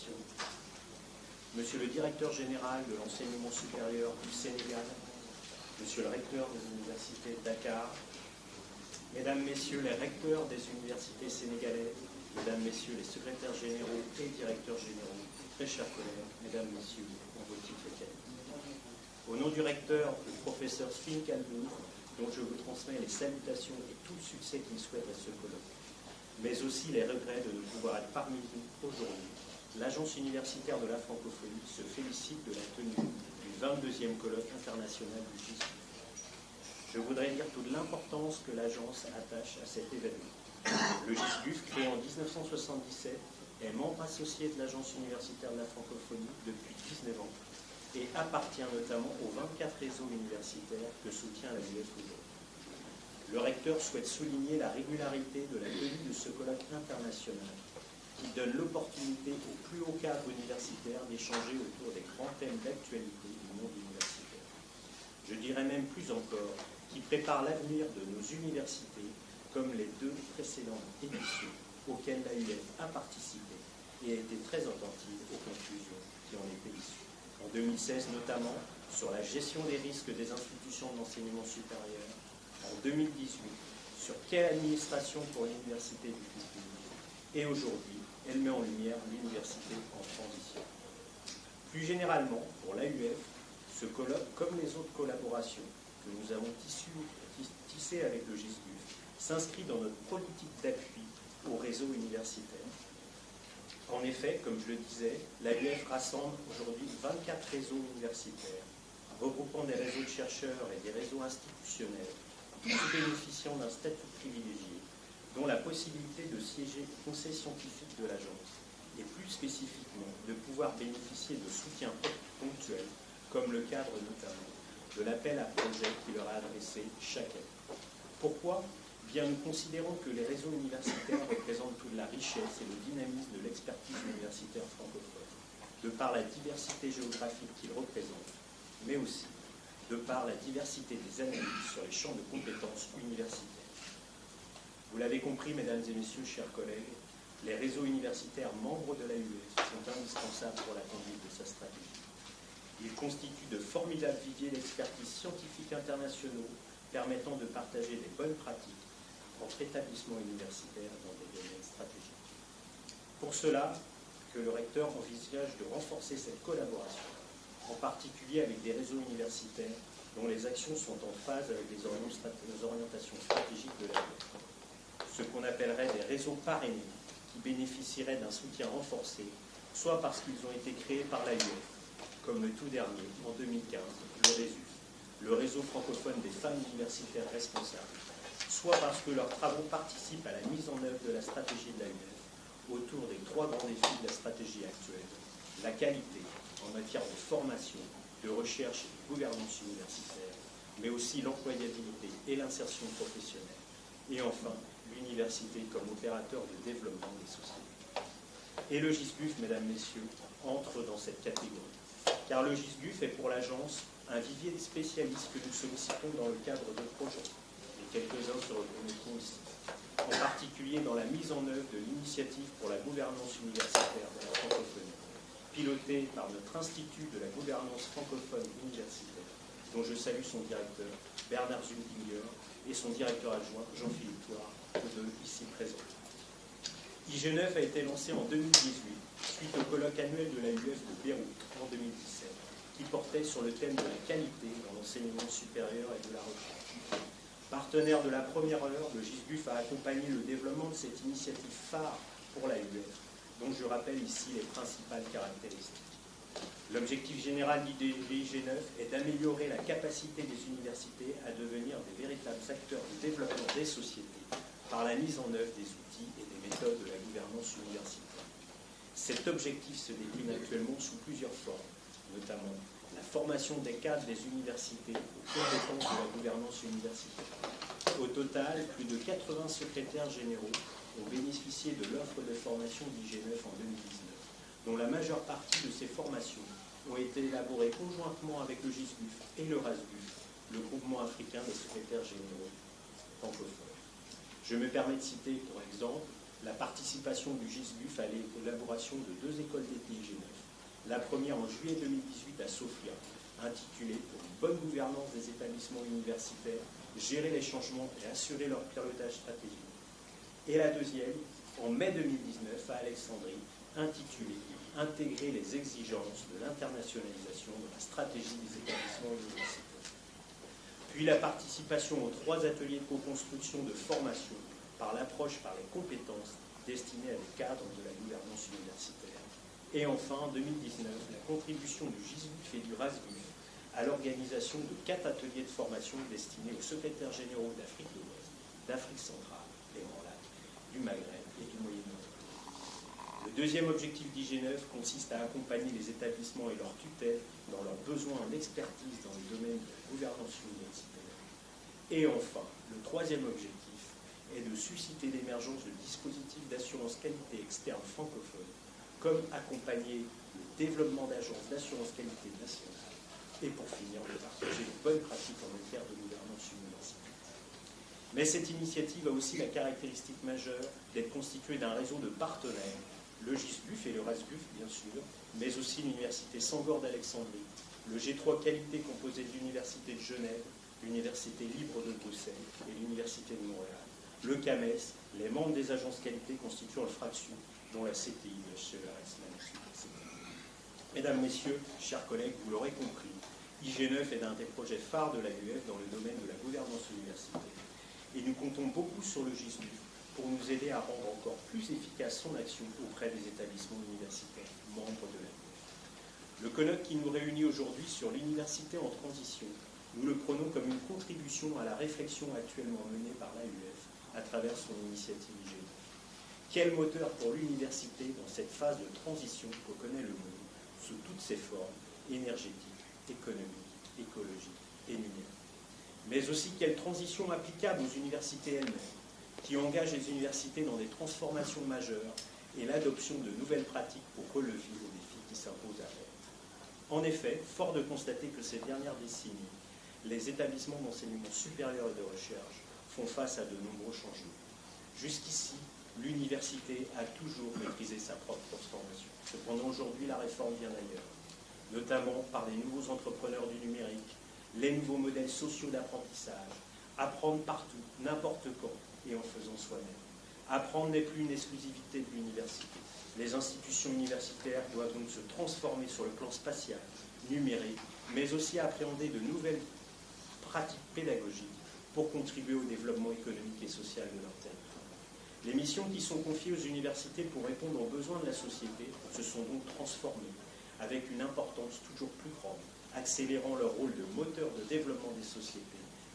présentation. Monsieur le directeur général de l'enseignement supérieur du Sénégal, Monsieur le recteur des universités de Dakar, Mesdames, Messieurs les recteurs des universités sénégalaises, Mesdames, Messieurs les secrétaires généraux et directeurs généraux, très chers collègues, Mesdames, Messieurs, en vos titres et qualités. Au nom du recteur, le professeur Sfin Kaldoun, dont je vous transmets les salutations et tout le succès qu'il souhaite à ce colloque, mais aussi les regrets de ne pouvoir être parmi vous aujourd'hui, l'Agence universitaire de la francophonie se félicite de la tenue du 22e colloque international du GISP. Je voudrais dire toute l'importance que l'agence attache à cet événement. Le GISBUF, créé en 1977, est membre associé de l'Agence universitaire de la francophonie depuis 19 ans et appartient notamment aux 24 réseaux universitaires que soutient la l'AUF aujourd'hui. Le recteur souhaite souligner la régularité de la tenue de ce colloque international qui donne l'opportunité au plus haut cadre universitaire d'échanger autour des grands thèmes d'actualité du monde universitaire. Je dirais même plus encore, qui prépare l'avenir de nos universités, comme les 2 précédentes éditions auxquelles l'AUF a participé et a été très attentive aux conclusions qui en étaient issues. En 2016 notamment, sur la gestion des risques des institutions d'enseignement supérieur, en 2018, sur quelle administration pour l'université du futur, et aujourd'hui, elle met en lumière l'université en transition. Plus généralement, pour l'AUF, ce colloque, comme les autres collaborations que nous avons tissées avec le GISBUF, s'inscrit dans notre politique d'appui au réseau universitaire. En effet, comme je le disais, l'AUF rassemble aujourd'hui 24 réseaux universitaires, regroupant des réseaux de chercheurs et des réseaux institutionnels, tous bénéficiant d'un statut privilégié, dont la possibilité de siéger au conseil scientifique de l'agence, et plus spécifiquement de pouvoir bénéficier de soutiens ponctuels, comme le cadre notamment de l'appel à projets qui leur est adressé chaque année. Pourquoi ? Bien, nous considérons que les réseaux universitaires représentent toute la richesse et le dynamisme de l'expertise universitaire francophone, de par la diversité géographique qu'ils représentent, mais aussi de par la diversité des analyses sur les champs de compétences universitaires. Vous l'avez compris, mesdames et messieurs, chers collègues, les réseaux universitaires membres de l'AUF sont indispensables pour la conduite de sa stratégie. Ils constituent de formidables viviers d'expertise scientifique internationaux permettant de partager des bonnes pratiques entre établissements universitaires dans des domaines stratégiques. Pour cela, que le recteur envisage de renforcer cette collaboration, en particulier avec des réseaux universitaires dont les actions sont en phase avec les orientations stratégiques de l'AUF. Ce qu'on appellerait des réseaux parrainés qui bénéficieraient d'un soutien renforcé, soit parce qu'ils ont été créés par l'AUF, comme le tout dernier, en 2015, le RÉSUF, le réseau francophone des femmes universitaires responsables, soit parce que leurs travaux participent à la mise en œuvre de la stratégie de l'AUF autour des 3 grands défis de la stratégie actuelle, la qualité en matière de formation, de recherche et de gouvernance universitaire, mais aussi l'employabilité et l'insertion professionnelle, et enfin l'université comme opérateur de développement des sociétés. Et le GISBUF, mesdames, messieurs, entre dans cette catégorie. Car le GISBUF est pour l'agence un vivier de spécialistes que nous sollicitons dans le cadre de projets, et quelques-uns se reconnaîtront ici, en particulier dans la mise en œuvre de l'initiative pour la gouvernance universitaire de la francophonie, pilotée par notre Institut de la gouvernance francophone universitaire, dont je salue son directeur, Bernard Zundinger, et son directeur adjoint, Jean-Philippe Thouard, tous deux ici présents. IG9 a été lancé en 2018, suite au colloque annuel de l'AUF de Beyrouth en 2017, qui portait sur le thème de la qualité dans l'enseignement supérieur et de la recherche. Partenaire de la première heure, le GISBUF a accompagné le développement de cette initiative phare pour l'AUF, dont je rappelle ici les principales caractéristiques. L'objectif général de IG9 est d'améliorer la capacité des universités à devenir des véritables acteurs du développement des sociétés par la mise en œuvre des outils et des méthodes de la gouvernance universitaire. Cet objectif se décline actuellement sous plusieurs formes, notamment la formation des cadres des universités aux compétences de la gouvernance universitaire. Au total, plus de 80 secrétaires généraux ont bénéficié de l'offre de formation d'IG9 en 2019, dont la majeure partie de ces formations ont été élaborées conjointement avec le GISBUF et le RASBUF, le groupement africain des secrétaires généraux francophones. Je me permets de citer, pour exemple, la participation du GISBUF à l'élaboration de 2 écoles d'été IG9. La première en juillet 2018 à Sofia, intitulée « Pour une bonne gouvernance des établissements universitaires, gérer les changements et assurer leur pilotage stratégique ». Et la deuxième en mai 2019 à Alexandrie, intitulée « Intégrer les exigences de l'internationalisation de la stratégie des établissements universitaires ». Puis la participation aux 3 ateliers de co-construction de formation par l'approche par les compétences destinées à des cadres de la gouvernance universitaire. Et enfin, en 2019, la contribution du GISBUF et du RASBUF à l'organisation de 4 ateliers de formation destinés aux secrétaires généraux d'Afrique de l'Ouest, d'Afrique centrale, des Grands Lacs, du Maghreb et du Moyen-Orient. Le deuxième objectif d'IG9 consiste à accompagner les établissements et leurs tutelles dans leurs besoins en expertise dans le domaine de la gouvernance universitaire. Et enfin, le troisième objectif est de susciter l'émergence de dispositifs d'assurance qualité externe francophones, comme accompagner le développement d'agences d'assurance qualité nationale, et pour finir, de partager les bonnes pratiques en matière de gouvernance universitaire. Mais cette initiative a aussi la caractéristique majeure d'être constituée d'un réseau de partenaires, le GISBUF et le RASBUF bien sûr, mais aussi l'Université Sangor d'Alexandrie, le G3 Qualité composé de l'Université de Genève, l'Université libre de Bruxelles et l'Université de Montréal, le CAMES, les membres des agences qualité constituant le FRACSU, dont la CTI, le CERS, etc. Mesdames, Messieurs, chers collègues, vous l'aurez compris, IG9 est un des projets phares de l'AUF dans le domaine de la gouvernance universitaire. Et nous comptons beaucoup sur le GISBUF pour nous aider à rendre encore plus efficace son action auprès des établissements universitaires membres de l'AUF. Le colloque qui nous réunit aujourd'hui sur l'université en transition, nous le prenons comme une contribution à la réflexion actuellement menée par l'AUF à travers son initiative IG9. Quel moteur pour l'université dans cette phase de transition que connaît le monde, sous toutes ses formes, énergétiques, économiques, écologiques et numériques. Mais aussi quelle transition applicable aux universités elles-mêmes, qui engagent les universités dans des transformations majeures et l'adoption de nouvelles pratiques pour relever les défis qui s'imposent à elles. En effet, fort de constater que ces dernières décennies, les établissements d'enseignement supérieur et de recherche font face à de nombreux changements. Jusqu'ici, l'université a toujours maîtrisé sa propre transformation. Cependant, aujourd'hui, la réforme vient d'ailleurs, notamment par les nouveaux entrepreneurs du numérique, les nouveaux modèles sociaux d'apprentissage, apprendre partout, n'importe quand, et en faisant soi-même. Apprendre n'est plus une exclusivité de l'université. Les institutions universitaires doivent donc se transformer sur le plan spatial, numérique, mais aussi appréhender de nouvelles pratiques pédagogiques pour contribuer au développement économique et social de leur territoire. Les missions qui sont confiées aux universités pour répondre aux besoins de la société se sont donc transformées, avec une importance toujours plus grande, accélérant leur rôle de moteur de développement des sociétés,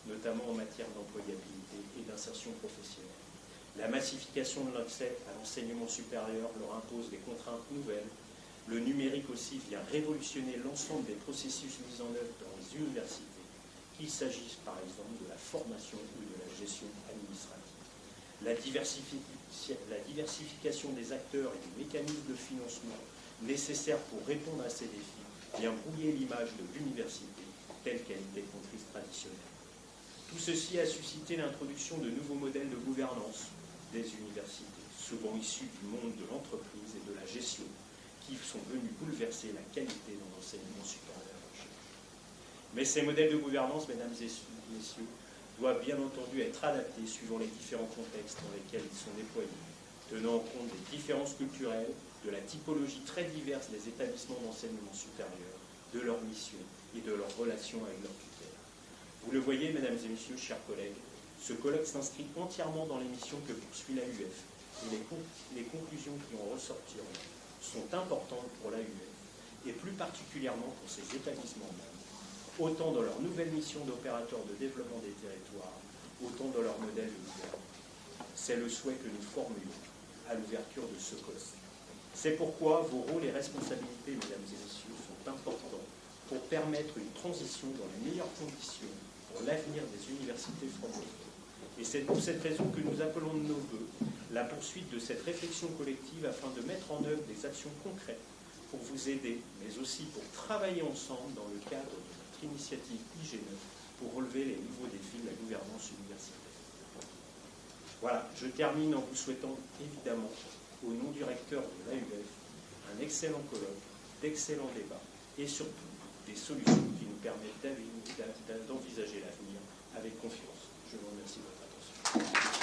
notamment en matière d'employabilité et d'insertion professionnelle. La massification de l'accès à l'enseignement supérieur leur impose des contraintes nouvelles. Le numérique aussi vient révolutionner l'ensemble des processus mis en œuvre dans les universités, qu'il s'agisse par exemple de la formation ou de la gestion administrative. La diversification des acteurs et des mécanismes de financement nécessaires pour répondre à ces défis vient brouiller l'image de l'université telle qu'elle était comprise traditionnellement. Tout ceci a suscité l'introduction de nouveaux modèles de gouvernance des universités, souvent issus du monde de l'entreprise et de la gestion, qui sont venus bouleverser la qualité de l'enseignement supérieur. Mais ces modèles de gouvernance, mesdames et messieurs, doivent bien entendu être adaptés suivant les différents contextes dans lesquels ils sont déployés, tenant compte des différences culturelles, de la typologie très diverse des établissements d'enseignement supérieur, de leurs missions et de leurs relations avec leurs tutelles. Vous le voyez, mesdames et messieurs, chers collègues, ce colloque s'inscrit entièrement dans les missions que poursuit l'AUF et les conclusions qui en ressortiront sont importantes pour l'AUF et plus particulièrement pour ses établissements membres, autant dans leur nouvelle mission d'opérateur de développement des territoires, autant dans leur modèle de gouvernance. C'est le souhait que nous formulions à l'ouverture de ce colloque. C'est pourquoi vos rôles et responsabilités, mesdames et messieurs, sont importants pour permettre une transition dans les meilleures conditions pour l'avenir des universités francophones. Et c'est pour cette raison que nous appelons de nos vœux la poursuite de cette réflexion collective afin de mettre en œuvre des actions concrètes pour vous aider, mais aussi pour travailler ensemble dans le cadre de notre initiative IG9 pour relever les nouveaux défis de la gouvernance universitaire. Voilà, je termine en vous souhaitant évidemment, au nom du recteur de l'AUF, un excellent colloque, d'excellents débats et surtout des solutions qui nous permettent d'envisager l'avenir avec confiance. Je vous remercie de votre attention.